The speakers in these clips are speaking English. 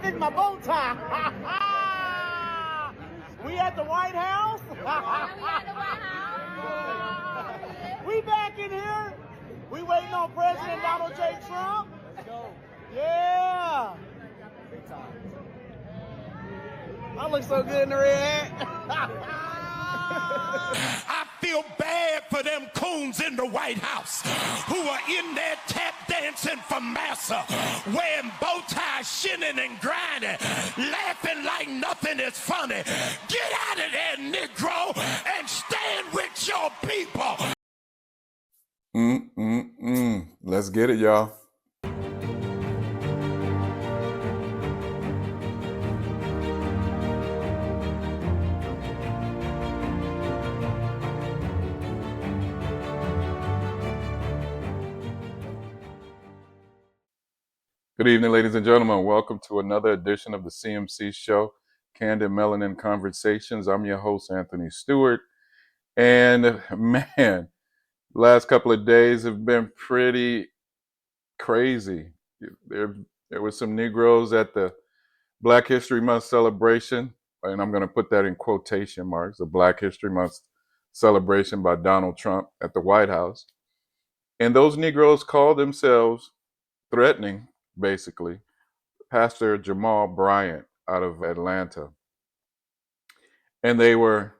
fix my bow tie. We at the White House. We back in here. We waiting on President Donald J. Trump. Let's go. Yeah. Big time. I look so good in the red hat. I feel bad for them coons in the White House who are in there tap dancing for massa, wearing bow ties, shinning and grinding, laughing like nothing is funny. Get out of there, Negro, and stand with your people. Let's get it, y'all. Good evening, ladies and gentlemen. Welcome to another edition of the CMC Show, Candid Melanin Conversations. I'm your host, Anthony Stewart. And man, last couple of days have been pretty crazy. There were some Negroes at the Black History Month celebration, and I'm going to put that in quotation marks, the Black History Month celebration by Donald Trump at the White House. And those Negroes called themselves threatening, basically, Pastor Jamal Bryant out of Atlanta. And they were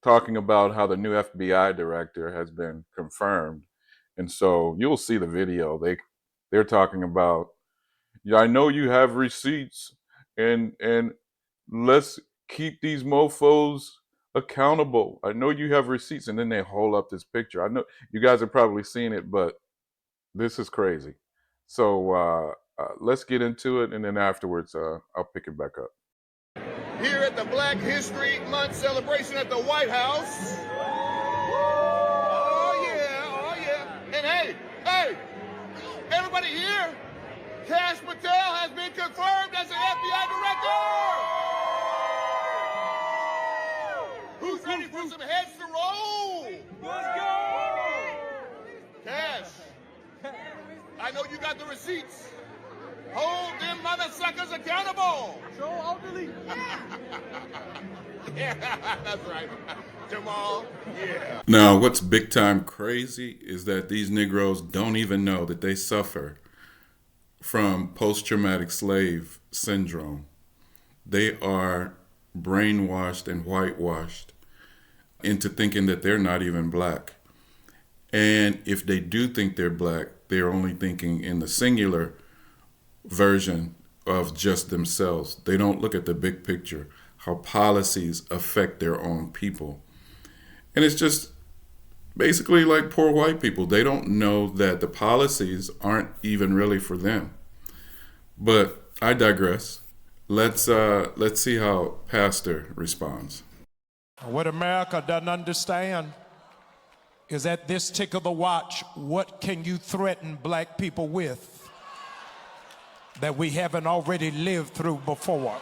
talking about how the new FBI director has been confirmed. And so you'll see the video. They're talking about, yeah, I know you have receipts, and let's keep these mofos accountable. I know you have receipts. And then they hold up this picture. I know you guys have probably seen it, but this is crazy. So let's get into it, and then afterwards, I'll pick it back up. Here at the Black History Month celebration at the White House. Oh yeah. And hey, everybody here, Kash Patel has been confirmed as an FBI director. Who's ready for some heads to roll? Let's go. Kash, I know you got the receipts. Hold them mother suckers accountable. Show elderly. Yeah, that's right. Jamal, yeah. Now, what's big time crazy is that these Negroes don't even know that they suffer from post-traumatic slave syndrome. They are brainwashed and whitewashed into thinking that they're not even black. And if they do think they're black, they're only thinking in the singular version of just themselves. They don't look at the big picture, how policies affect their own people. And it's just basically like poor white people. They don't know that the policies aren't even really for them. But I digress. Let's see how Pastor responds. What America doesn't understand is at this tick of the watch, what can you threaten black people with that we haven't already lived through before?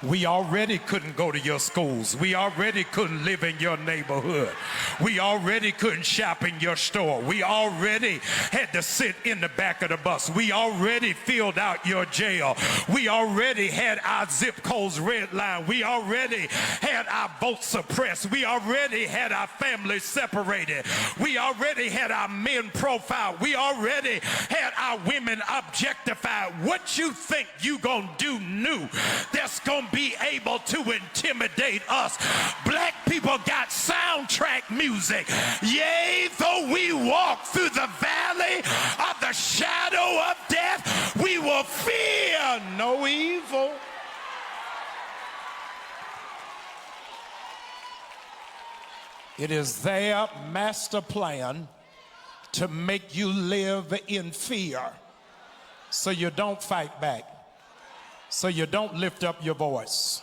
We already couldn't go to your schools. We already couldn't live in your neighborhood. We already couldn't shop in your store. We already had to sit in the back of the bus. We already filled out your jail. We already had our zip codes redlined. We already had our votes suppressed. We already had our families separated. We already had our men profiled. We already had our women objectified. What you think you gonna do new that's gonna be able to intimidate us? Black people got soundtrack music. Yea, though we walk through the valley of the shadow of death, we will fear no evil. It is their master plan to make you live in fear so you don't fight back, so you don't lift up your voice,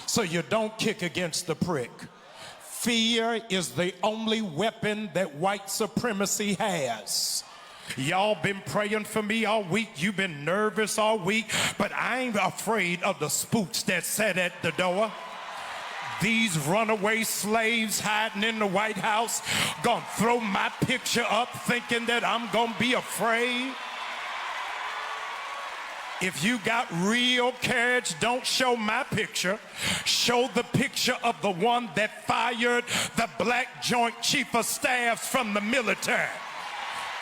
so you don't kick against the prick. Fear is the only weapon that white supremacy has. Y'all been praying for me all week. You've been nervous all week, but I ain't afraid of the spooks that sat at the door. These runaway slaves hiding in the White House gonna throw my picture up thinking that I'm gonna be afraid. If you got real courage, don't show my picture. Show the picture of the one that fired the black Joint Chief of Staffs from the military.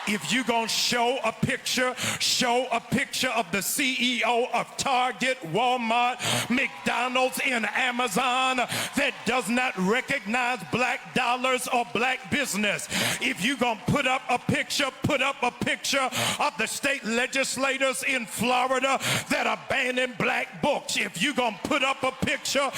If you gonna show a picture of the CEO of Target, Walmart, McDonald's, and Amazon that does not recognize black dollars or black business. If you gonna put up a picture of the state legislators in Florida that are banning black books. If you gonna put up the picture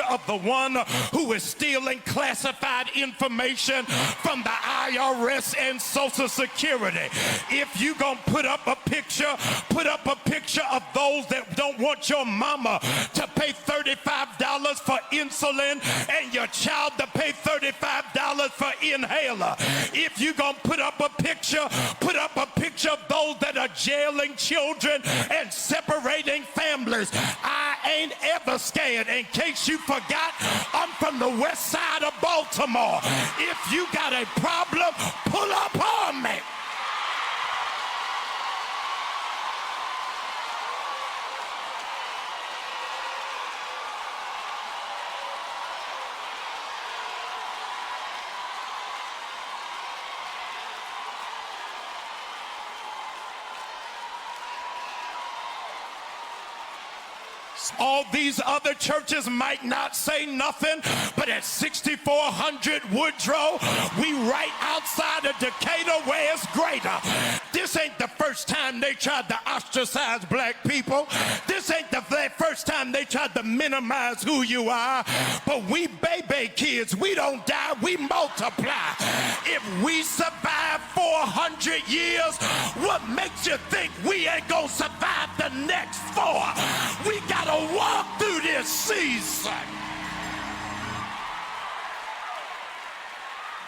of the one who is stealing classified information from the IRS and Social Security. If you gonna put up a picture of those that don't want your mama to pay $35 for insulin and your child to pay $35 for inhaler. If you gonna put up a picture of those that are jailing children and separating families. I ain't ever scared. In case you forgot, I'm from the west side of Baltimore. If you got a problem, pull up on me. All these other churches might not say nothing, but at 6400 Woodrow, we right outside of Decatur where it's greater. This ain't the first time they tried to ostracize black people. This ain't the first time they tried to minimize who you are. But we baby kids, we don't die, we multiply. If we survive 400 years, what makes you think we ain't gonna survive the next 4? We gotta walk through this season.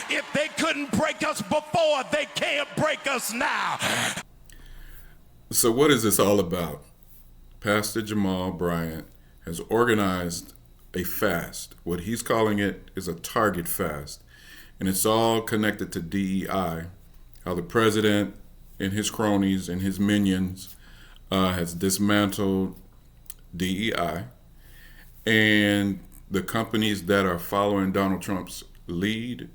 If they couldn't break us before, they can't break us now. So what is this all about? Pastor Jamal Bryant has organized a fast. What he's calling it is a target fast. And it's all connected to DEI, how the president and his cronies and his minions has dismantled DEI, and the companies that are following Donald Trump's lead,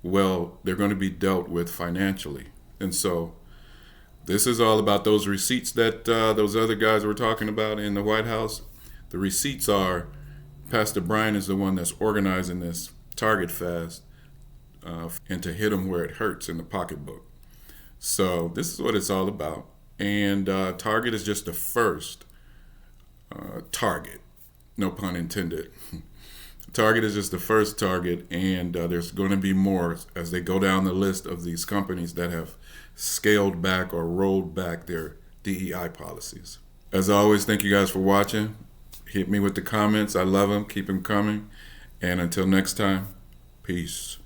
well, they're going to be dealt with financially. And so this is all about those receipts that those other guys were talking about in the White House. The receipts are Pastor Bryant is the one that's organizing this target fast and to hit them where it hurts in the pocketbook. So this is what it's all about. And Target is just the first target, no pun intended. Target is just the first target, and there's going to be more as they go down the list of these companies that have scaled back or rolled back their DEI policies. As always, thank you guys for watching. Hit me with the comments. I love them. Keep them coming. And until next time, peace.